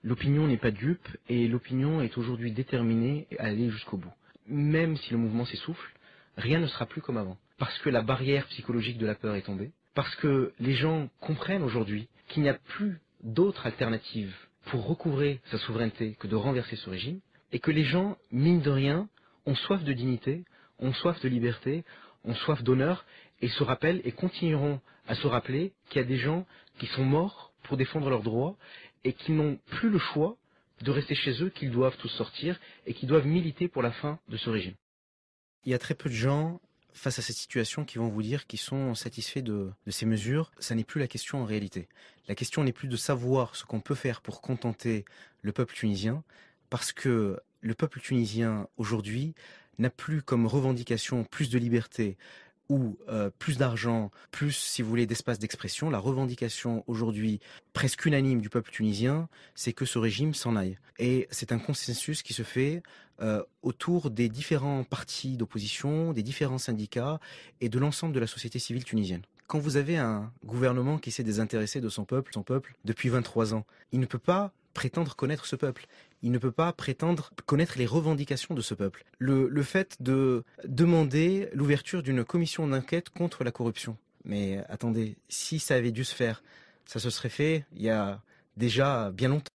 L'opinion n'est pas dupe et l'opinion est aujourd'hui déterminée à aller jusqu'au bout. Même si le mouvement s'essouffle, rien ne sera plus comme avant. Parce que la barrière psychologique de la peur est tombée. Parce que les gens comprennent aujourd'hui qu'il n'y a plus d'autre alternative pour recouvrer sa souveraineté que de renverser ce régime. Et que les gens, mine de rien, ont soif de dignité, ont soif de liberté, ont soif d'honneur et se rappellent et continueront à se rappeler qu'il y a des gens qui sont morts pour défendre leurs droits et qui n'ont plus le choix de rester chez eux, qu'ils doivent tous sortir et qui doivent militer pour la fin de ce régime. Il y a très peu de gens face à cette situation qui vont vous dire qu'ils sont satisfaits de ces mesures. Ça n'est plus la question en réalité. La question n'est plus de savoir ce qu'on peut faire pour contenter le peuple tunisien, parce que le peuple tunisien aujourd'hui n'a plus comme revendication plus de liberté ou plus d'argent, plus, si vous voulez, d'espace d'expression. La revendication aujourd'hui presque unanime du peuple tunisien, c'est que ce régime s'en aille. Et c'est un consensus qui se fait autour des différents partis d'opposition, des différents syndicats et de l'ensemble de la société civile tunisienne. Quand vous avez un gouvernement qui s'est désintéressé de son peuple depuis 23 ans, il ne peut pas prétendre connaître ce peuple. Il ne peut pas prétendre connaître les revendications de ce peuple. Le fait de demander l'ouverture d'une commission d'enquête contre la corruption. Mais attendez, si ça avait dû se faire, ça se serait fait il y a déjà bien longtemps.